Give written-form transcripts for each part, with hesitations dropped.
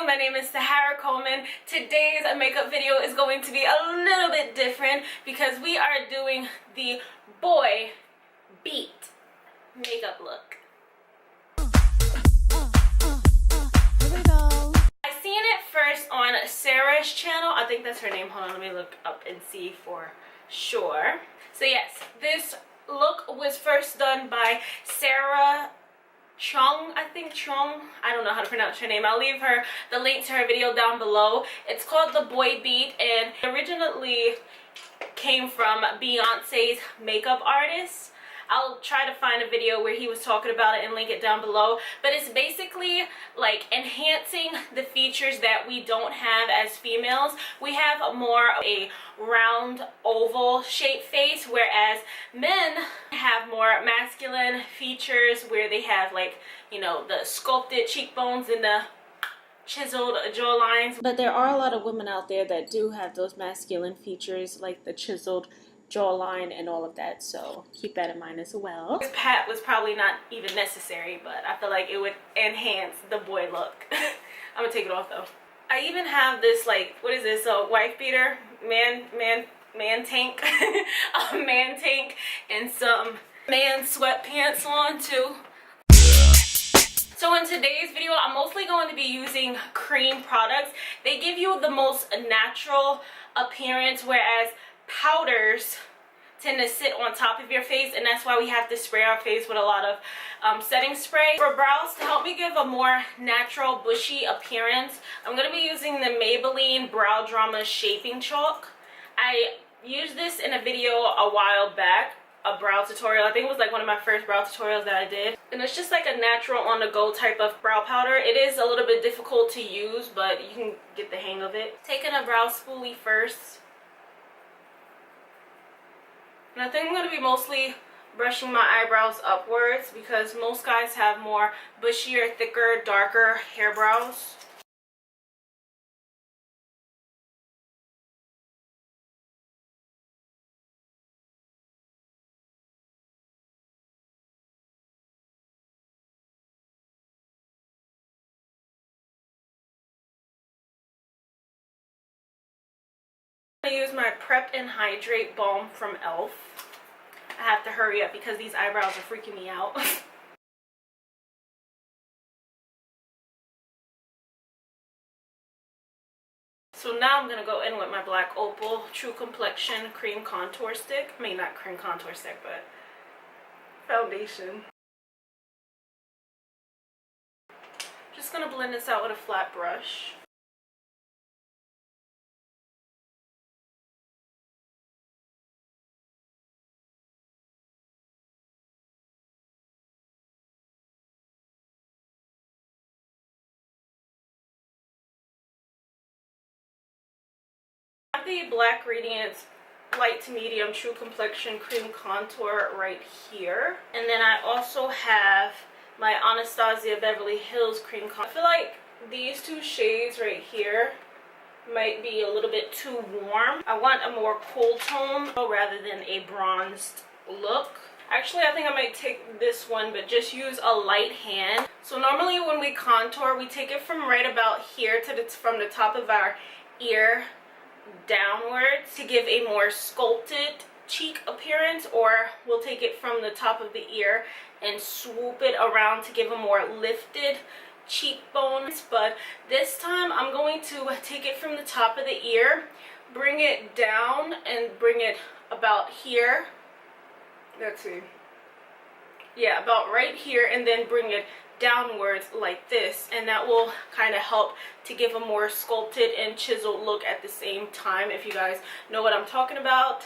my name is Sahara Coleman. Today's makeup video is going to be a little bit different because we are doing the boy beat makeup look. Here we go. I seen it first on Sarah's channel. I think that's her name. Hold on, let me look up and see for sure. So yes, this look was first done by Sarah Chung, I think Chung. I don't know how to pronounce her name. I'll leave her the link to her video down below. It's called The Boy Beat and originally came from Beyonce's Makeup Artist. I'll try to find a video where he was talking about it and link it down below. But it's basically like enhancing the features that we don't have as females. We have more of a round oval shaped face, whereas men have more masculine features where they have, like, you know, the sculpted cheekbones and the chiseled jawlines. But there are a lot of women out there that do have those masculine features, like the chiseled jawline and all of that, so keep that in mind as well. This pat was probably not even necessary, but I feel like it would enhance the boy look. I'm gonna take it off though. I even have this, like, what is this, a wife beater, man tank, a man tank, and some man sweatpants on too. So in today's video, I'm mostly going to be using cream products. They give you the most natural appearance, whereas powders tend to sit on top of your face, and that's why we have to spray our face with a lot of setting spray. For brows, to help me give a more natural bushy appearance, I'm going to be using the Maybelline Brow Drama Shaping Chalk. I used this in a video a while back, a brow tutorial. I think it was like one of my first brow tutorials that I did, and it's just like a natural on the go type of brow powder. It is a little bit difficult to use, but you can get the hang of it. Taking a brow spoolie first. And I think I'm going to be mostly brushing my eyebrows upwards because most guys have more bushier, thicker, darker hair brows. I'm going to use my Prep and Hydrate Balm from e.l.f. I have to hurry up because these eyebrows are freaking me out. So now I'm going to go in with my black Opal True Complexion Cream Contour Stick. I mean, not cream contour stick, but foundation. Just going to blend this out with a flat brush. The Black Radiance Light to Medium True Complexion Cream Contour right here, and then I also have my Anastasia Beverly Hills Cream Contour. I feel like these two shades right here might be a little bit too warm. I want a more cool tone rather than a bronzed look. Actually, I think I might take this one, but just use a light hand. So normally when we contour, we take it from right about here to from the top of our ear downwards to give a more sculpted cheek appearance, or we'll take it from the top of the ear and swoop it around to give a more lifted cheekbones. But this time I'm going to take it from the top of the ear, bring it down and bring it about here. Let's see, yeah, about right here, and then bring it downwards like this, and that will kind of help to give a more sculpted and chiseled look at the same time, if you guys know what I'm talking about.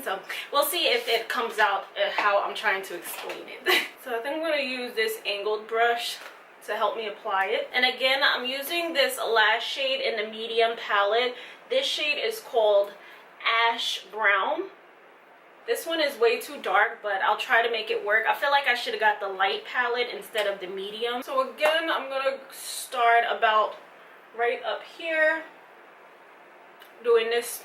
So we'll see if it comes out how I'm trying to explain it. So I think I'm going to use this angled brush to help me apply it. And again, I'm using this last shade in the medium palette. This shade is called Ash Brown. This one is way too dark, but I'll try to make it work. I feel like I should have got the light palette instead of the medium. So again, I'm going to start about right up here, doing this.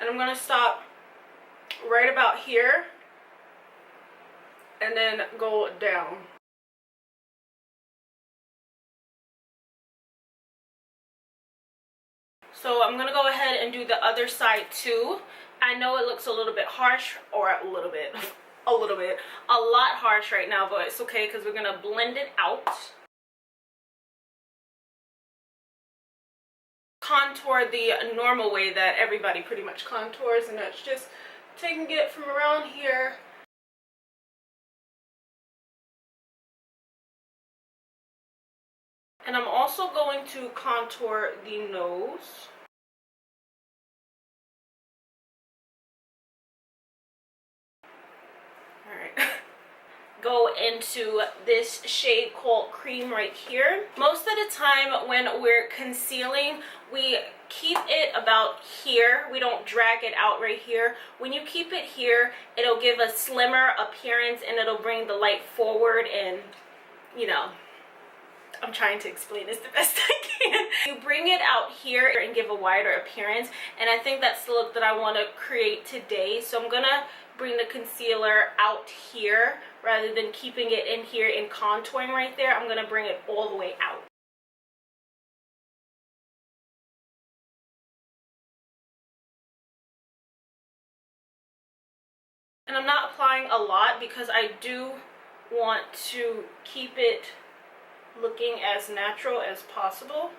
And I'm going to stop right about here. and then go down. So I'm gonna go ahead and do the other side too. I know it looks a little bit harsh, or a little bit, a lot harsh right now, but it's okay because we're gonna blend it out. Contour the normal way that everybody pretty much contours, and that's just taking it from around here and I'm also going to contour the nose. All right. Go into this shade called Cream right here. Most of the time when we're concealing, we keep it about here. We don't drag it out right here. When you keep it here, it'll give a slimmer appearance and it'll bring the light forward, and you know, I'm trying to explain this the best I can. You bring it out here and give a wider appearance, and I think that's the look that I want to create today. So I'm gonna bring the concealer out here rather than keeping it in here and contouring right there. I'm gonna bring it all the way out. And I'm not applying a lot because I do want to keep it looking as natural as possible.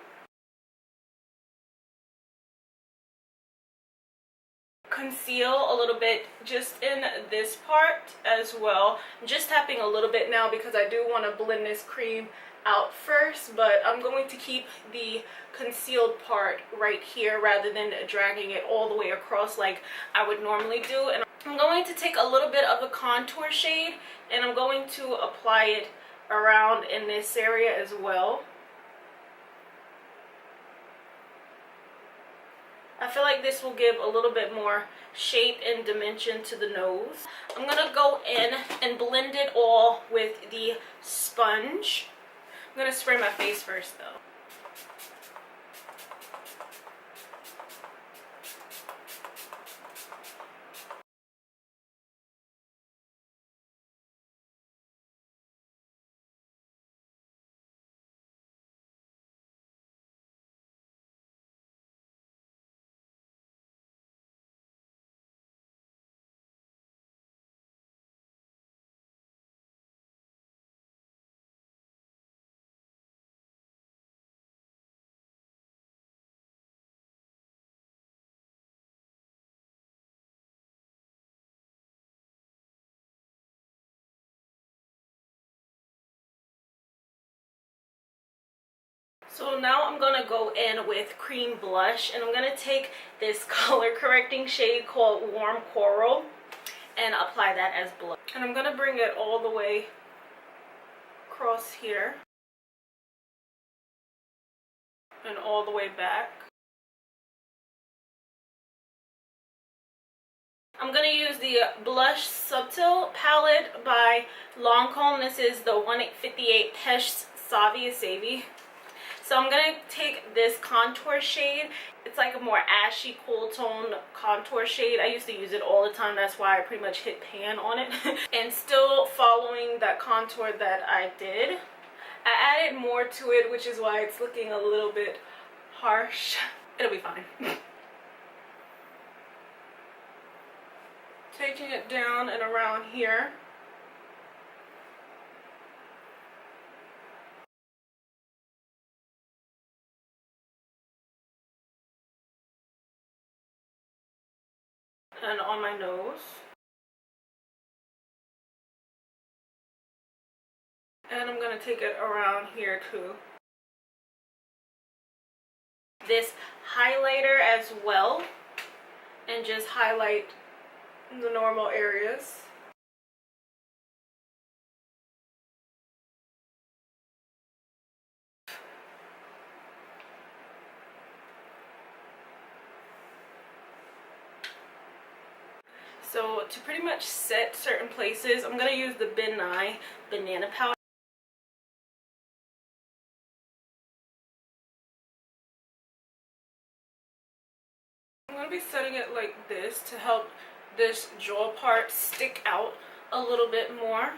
Conceal a little bit just in this part as well. I'm just tapping a little bit now because I do want to blend this cream out first, but I'm going to keep the concealed part right here rather than dragging it all the way across like I would normally do. And I'm going to take a little bit of a contour shade and I'm going to apply it around in this area as well. I feel like this will give a little bit more shape and dimension to the nose. I'm gonna go in and blend it all with the sponge. I'm gonna spray my face first though. So now I'm gonna go in with cream blush, and I'm gonna take this color correcting shade called Warm Coral and apply that as blush. And I'm gonna bring it all the way across here and all the way back. I'm gonna use the Blush Subtle palette by Lancome. This is the 158 Peche Savvy. So I'm gonna take this contour shade. It's like a more ashy, cool tone contour shade. I used to use it all the time. That's why I pretty much hit pan on it. And still following that contour that I did. I added more to it, which is why it's looking a little bit harsh. It'll be fine. Taking it down and around here. And on my nose. And I'm going to take it around here too. This highlighter as well. And just highlight the normal areas. So to pretty much set certain places, I'm going to use the Nye Banana Powder. I'm going to be setting it like this to help this jaw part stick out a little bit more.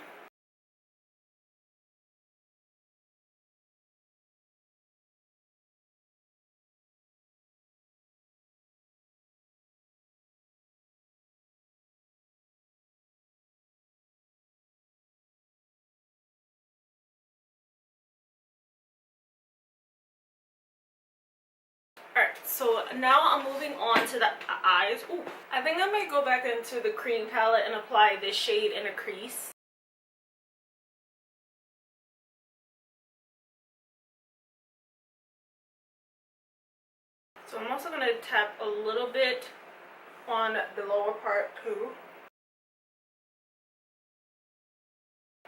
so now I'm moving on to the eyes. Ooh, I think I might go back into the cream palette and apply this shade in a crease. So I'm also going to tap a little bit on the lower part too.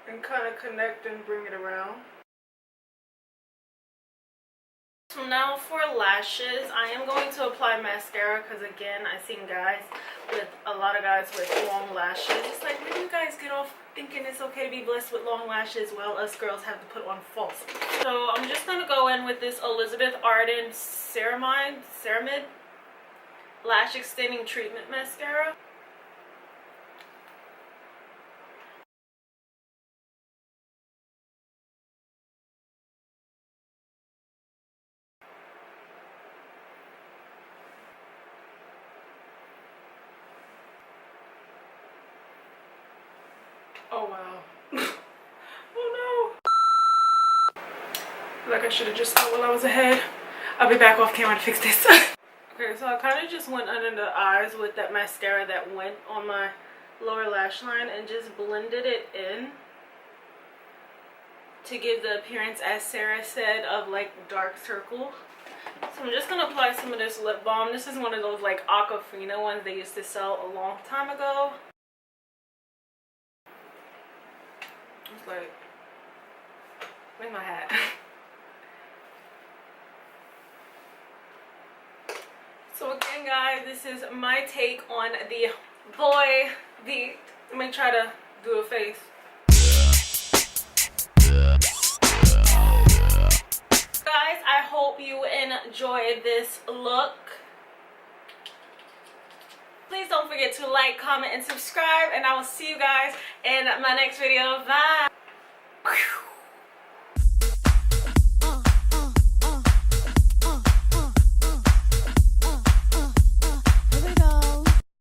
And kind of connect and bring it around. So now for lashes, I am going to apply mascara because again, I've seen a lot of guys with long lashes. It's like, where do you guys get off thinking it's okay to be blessed with long lashes while us girls have to put on false? So I'm just going to go in with this Elizabeth Arden Ceramide Lash Extending Treatment Mascara. Oh wow. Oh no. Like I should have just thought while I was ahead. I'll be back off camera to fix this. Okay, so I kind of just went under the eyes with that mascara that went on my lower lash line and just blended it in to give the appearance, as Sarah said, of like dark circles. So I'm just going to apply some of this lip balm. This is one of those like Aquafina ones they used to sell a long time ago. It's like, where's my hat? So again guys, this is my take on the let me try to do a face. Guys, I hope you enjoyed this look. Please don't forget to like, comment, and subscribe, and I will see you guys in my next video. Bye.